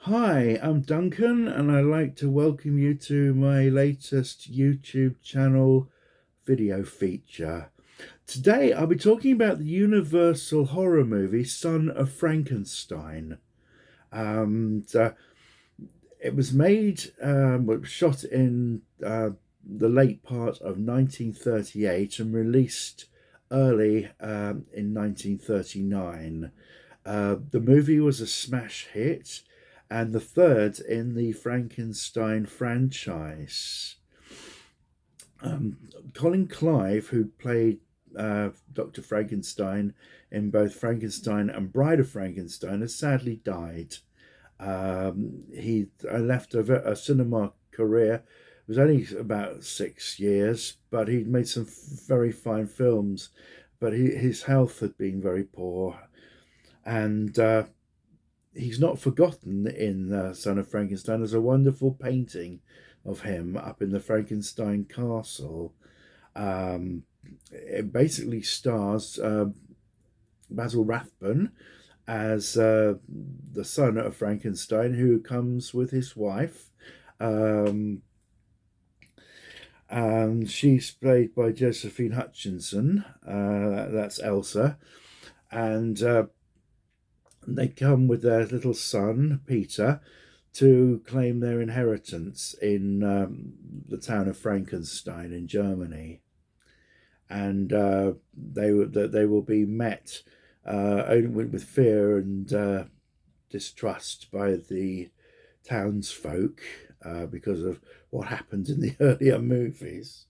Hi, I'm Duncan, and I'd like to welcome you to my latest YouTube channel video feature. Today, I'll be talking about the Universal horror movie Son of Frankenstein. So it was shot in the late part of 1938 and released early in 1939. The movie was a smash hit and the third in the Frankenstein franchise. Colin Clive, who played Dr. Frankenstein in both Frankenstein and Bride of Frankenstein, has sadly died. He left a cinema career. It was only about 6 years, but he'd made some very fine films. But his health had been very poor, and he's not forgotten in Son of Frankenstein. There's a wonderful painting of him up in the Frankenstein castle. Um, it basically stars Basil Rathbone as the son of Frankenstein, who comes with his wife. Um, and she's played by Josephine Hutchinson. That's Elsa. And they come with their little son, Peter, to claim their inheritance in the town of Frankenstein in Germany. And they will be met only with fear and distrust by the townsfolk because of what happened in the earlier movies.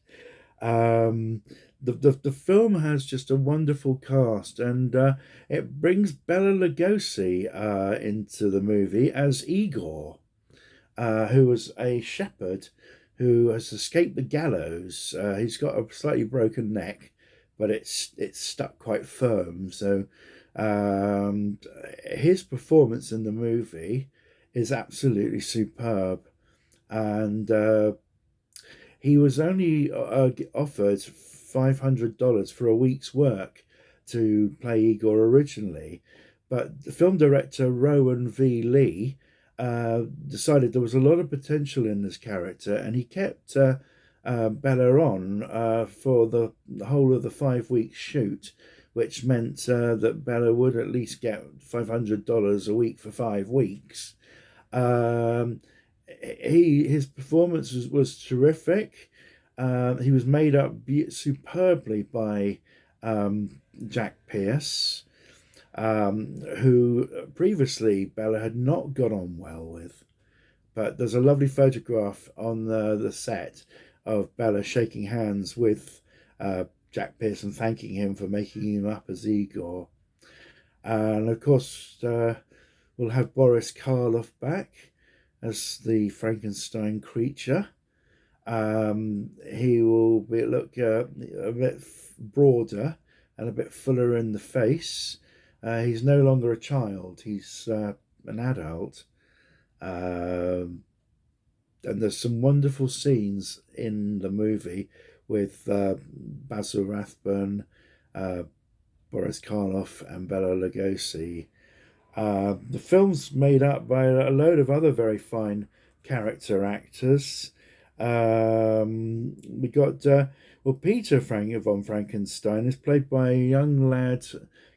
Um, the film has just a wonderful cast, and it brings Bela Lugosi into the movie as Igor, who was a shepherd who has escaped the gallows. He's got a slightly broken neck, but it's stuck quite firm. So um, his performance in the movie is absolutely superb, and he was only offered $500 for a week's work to play Igor originally, but the film director Rowan V. Lee decided there was a lot of potential in this character, and he kept Bella on for the whole of the 5 week shoot, which meant that Bella would at least get $500 a week for 5 weeks. Um, his performance was terrific. He was made up superbly by Jack Pierce, who previously Bella had not got on well with. But there's a lovely photograph on the set of Bella shaking hands with Jack Pierce and thanking him for making him up as Igor. And of course, we'll have Boris Karloff back as the Frankenstein creature. He will look a bit broader and a bit fuller in the face. He's no longer a child; he's an adult. Um, and there's some wonderful scenes in the movie with Basil Rathbone, uh, Boris Karloff, and Bela Lugosi. The film's made up by a load of other very fine character actors. We got Peter von Frankenstein is played by a young lad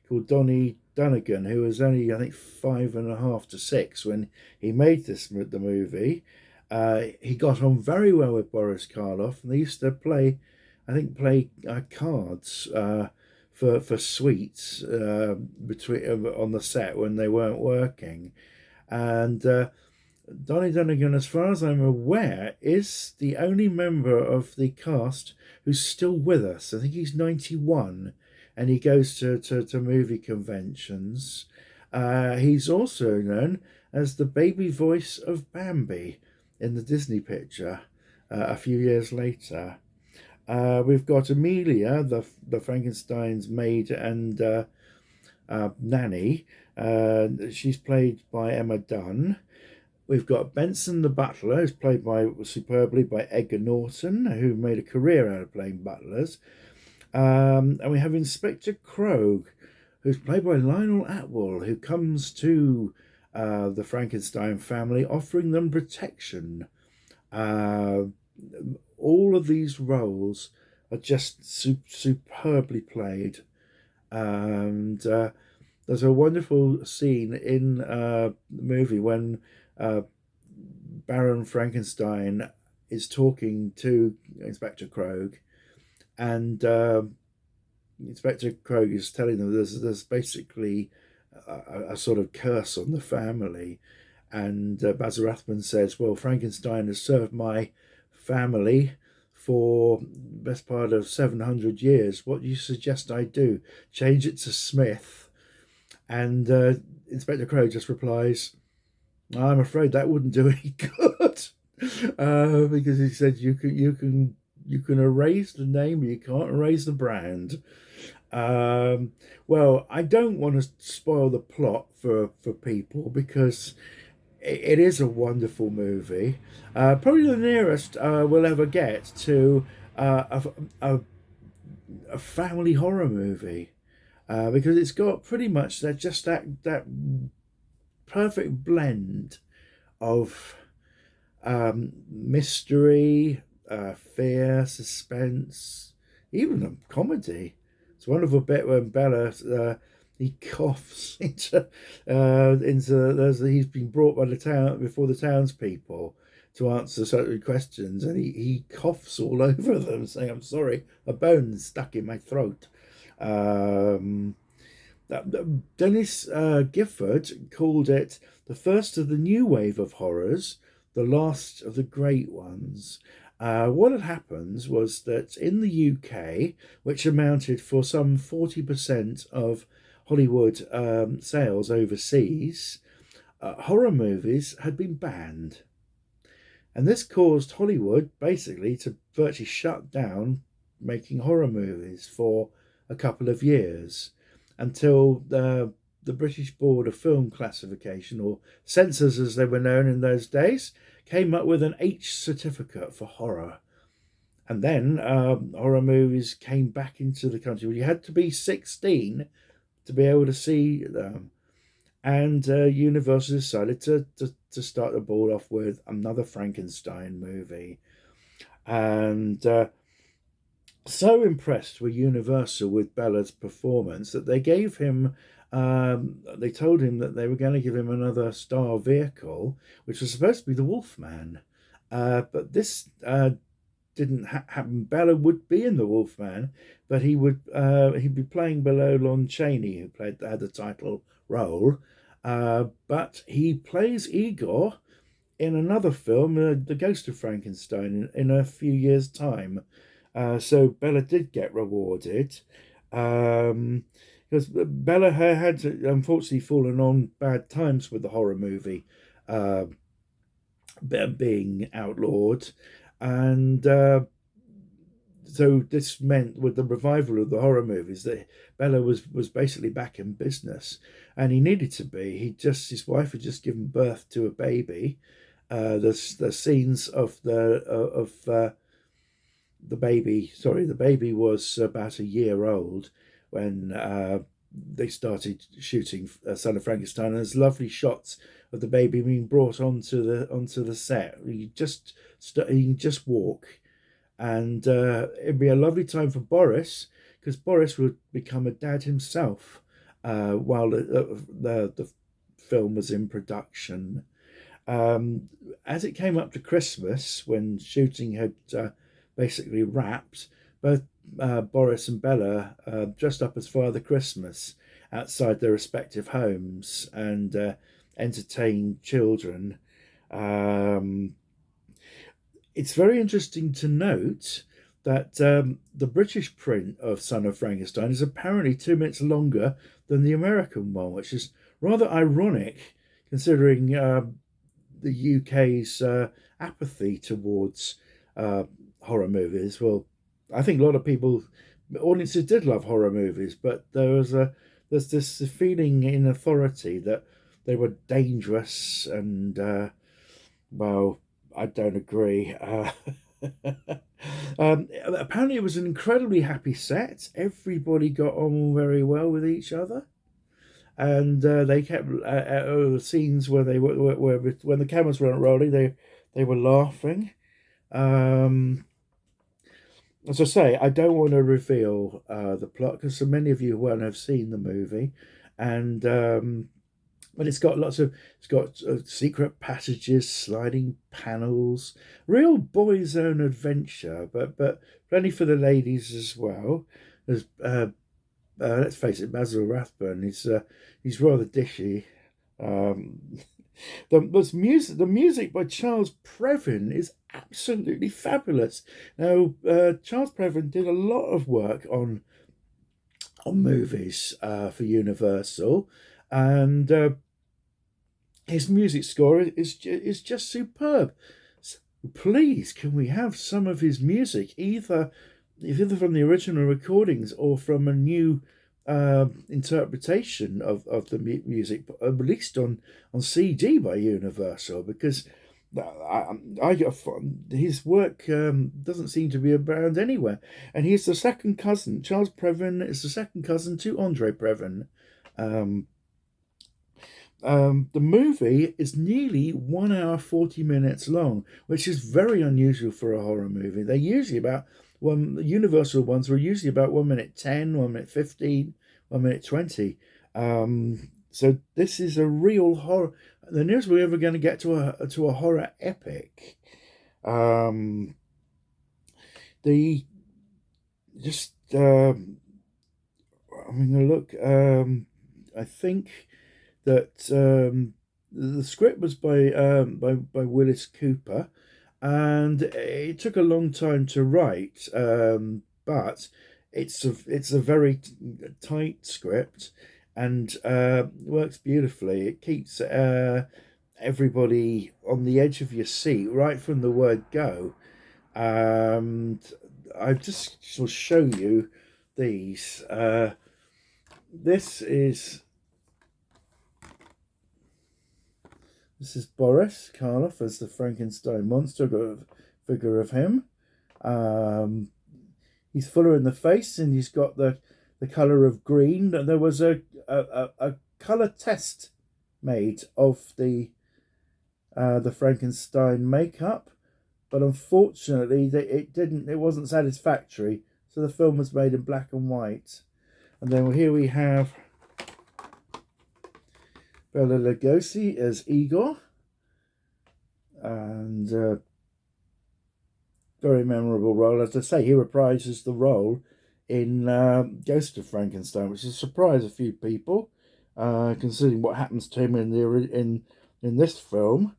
called Donnie Dunnigan, who was only, I think, 5.5 to 6 when he made the movie. He got on very well with Boris Karloff, and they used to play cards for sweets between on the set when they weren't working, and Donnie Dunnigan, as far as I'm aware, is the only member of the cast who's still with us. I think he's 91 and he goes to movie conventions. He's also known as the baby voice of Bambi in the Disney picture a few years later. We've got Amelia, the Frankenstein's maid and nanny. She's played by Emma Dunn. We've got Benson the butler, who's played superbly by Edgar Norton, who made a career out of playing butlers. And we have Inspector Krogh, who's played by Lionel Atwill, who comes to the Frankenstein family, offering them protection. Uh, all of these roles are just superbly played. And there's a wonderful scene in the movie when uh, Baron Frankenstein is talking to Inspector Krogh, and Inspector Krogh is telling them there's basically a sort of curse on the family, and Basil Rathbone says, "Well, Frankenstein has served my family for the best part of 700 years. What do you suggest I do? Change it to Smith?" And Inspector Krogh just replies, "I'm afraid that wouldn't do any good," because he said you can erase the name, but you can't erase the brand. Well, I don't want to spoil the plot for people because it is a wonderful movie. Probably the nearest we'll ever get to a a family horror movie, because it's got pretty much that perfect blend of mystery, fear, suspense, even a comedy. It's a wonderful bit when Bella he coughs into he's been brought by the town before the townspeople to answer certain questions, and he coughs all over them, saying, "I'm sorry, a bone stuck in my throat." Um, Dennis Gifford called it the first of the new wave of horrors, the last of the great ones. What had happened was that in the UK, which amounted for some 40% of Hollywood sales overseas, horror movies had been banned. And this caused Hollywood basically to virtually shut down making horror movies for a couple of years until the British Board of Film Classification, or censors as they were known in those days, came up with an H certificate for horror. And then horror movies came back into the country. You had to be 16 to be able to see them. And Universal decided to start the ball off with another Frankenstein movie. And so impressed were Universal with Bella's performance that they gave him, they told him that they were going to give him another star vehicle, which was supposed to be the Wolfman. But this didn't happen. Bella would be in the Wolfman, but he'd be playing below Lon Chaney, who had the title role. But he plays Igor in another film, The Ghost of Frankenstein, in a few years' time. So Bella did get rewarded, because Bella had unfortunately fallen on bad times with the horror movie being outlawed, and so this meant with the revival of the horror movies that Bella was basically back in business, and he needed to be. His wife had just given birth to a baby. The scenes of the baby. Sorry, the baby was about a year old when they started shooting Son of Frankenstein. And there's lovely shots of the baby being brought onto the set. You can just walk, and it'd be a lovely time for Boris, because Boris would become a dad himself while the film was in production. As it came up to Christmas, when shooting had basically wrapped, both Boris and Bella dressed up as Father Christmas outside their respective homes and entertained children. It's very interesting to note that the British print of Son of Frankenstein is apparently 2 minutes longer than the American one, which is rather ironic considering the UK's apathy towards horror movies. Well, I think a lot of audiences did love horror movies, but there's this feeling in authority that they were dangerous, and well, I don't agree. Apparently, it was an incredibly happy set. Everybody got on very well with each other. and they kept scenes where they were when the cameras weren't rolling, they were laughing. Um, as I say, I don't want to reveal the plot because so many of you won't have seen the movie, and but it's got secret passages, sliding panels, real boys' own adventure, but plenty for the ladies as well. There's let's face it, Basil Rathbone. He's rather dishy. Um, the music by Charles Previn is absolutely fabulous. Now, Charles Previn did a lot of work on movies for Universal, and his music score is just superb. So please, can we have some of his music, either from the original recordings or from a new interpretation of the music released on CD by Universal? Because I got his work doesn't seem to be around anywhere, and he's the second cousin. Charles Previn is the second cousin to Andre Previn. Um, the movie is nearly 1 hour 40 minutes long, which is very unusual for a horror movie. They're usually about one. The Universal ones were usually about 1 minute 10, 1 minute 15, 1 minute 20. So this is a real horror. The nearest we're ever going to get to a horror epic. The just having a look. I think that the script was by Willis Cooper, and it took a long time to write, but it's a very tight script and works beautifully. It keeps everybody on the edge of your seat right from the word go. And I just will show you these. This is Boris Karloff as the Frankenstein monster. Got a figure of him. He's fuller in the face, and he's got the color of green. And there was a color test made of the Frankenstein makeup, but unfortunately it wasn't satisfactory. So the film was made in black and white. And then here we have Bela Lugosi as Igor, and very memorable role. As I say, he reprises the role in Ghost of Frankenstein, which has surprised a few people, considering what happens to him in this film.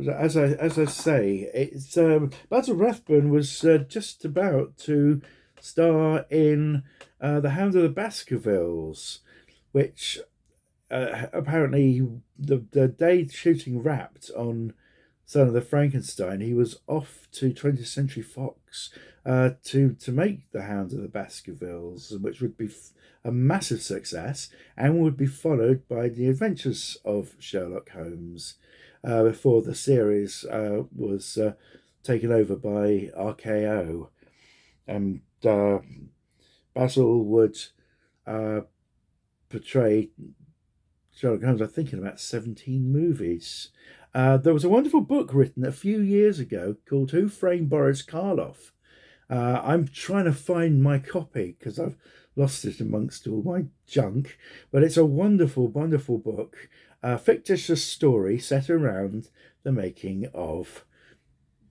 As I say, it's Basil Rathbone was just about to star in The Hound of the Baskervilles, which apparently the day shooting wrapped on Son of the Frankenstein, he was off to 20th Century Fox to make The Hound of the Baskervilles, which would be a massive success and would be followed by The Adventures of Sherlock Holmes. Before the series was taken over by RKO. And Basil would portray Sherlock Holmes, I think, in about 17 movies. There was a wonderful book written a few years ago called Who Framed Boris Karloff? I'm trying to find my copy because I've lost it amongst all my junk, but it's a wonderful, wonderful book. A fictitious story set around the making of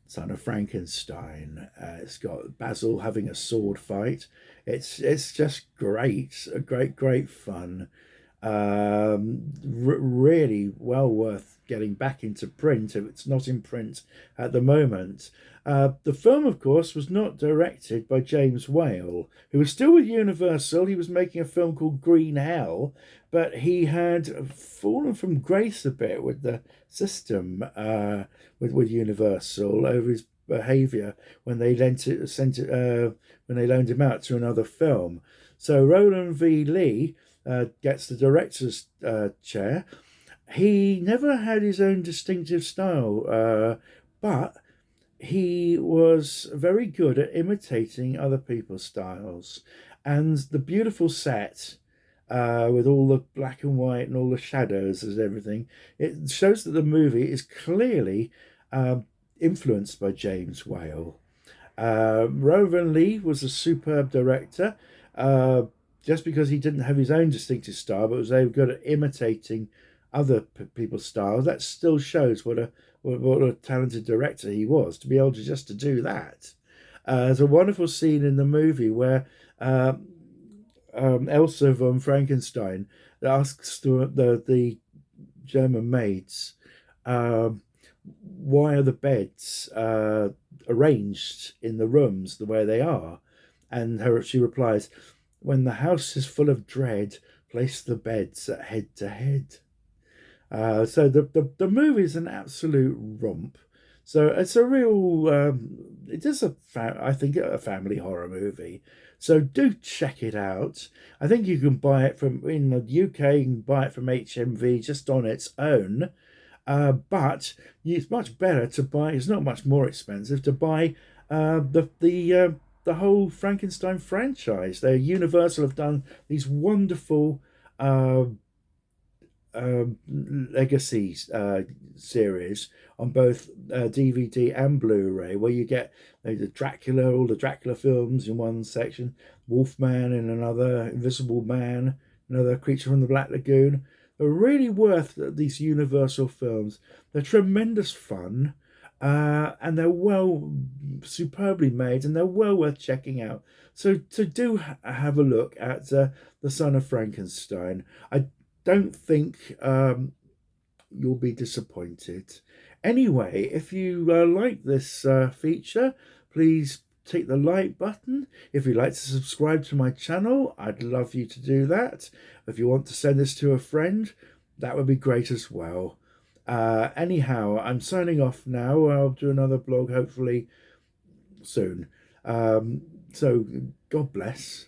Son of Frankenstein. It's got Basil having a sword fight. It's just great, a great fun. Really well worth getting back into print if it's not in print at the moment. The film, of course, was not directed by James Whale, who was still with Universal. He was making a film called Green Hell, but he had fallen from grace a bit with the system with Universal over his behaviour when they loaned him out to another film. So Roland V. Lee gets the director's chair. He never had his own distinctive style, but he was very good at imitating other people's styles, and the beautiful set with all the black and white and all the shadows and everything, it shows that the movie is clearly influenced by James Whale. Rowan Lee was a superb director, uh, just because he didn't have his own distinctive style, but was very good at imitating other people's styles. That still shows what a talented director he was to be able to just to do that. There's a wonderful scene in the movie where uh, Elsa von Frankenstein asks the German maids, um, why are the beds arranged in the rooms the way they are? And she replies, when the house is full of dread, place the beds at head to head. So the movie is an absolute romp. So it's a real, it is I think a family horror movie. So do check it out. I think you can buy it from in the UK. You can buy it from HMV just on its own. But it's much better to buy. It's not much more expensive to buy the whole Frankenstein franchise. They Universal have done these wonderful legacy series on both DVD and Blu-ray, where you get the Dracula, all the Dracula films in one section, Wolfman in another, Invisible Man, another Creature from the Black Lagoon. They're really worth these Universal films. They're tremendous fun, and they're superbly made, and they're well worth checking out. So do have a look at The Son of Frankenstein. I don't think you'll be disappointed. Anyway, if you like this feature, please click the like button. If you'd like to subscribe to my channel, I'd love you to do that. If you want to send this to a friend, that would be great as well. Anyhow, I'm signing off now. I'll do another blog hopefully soon. So God bless.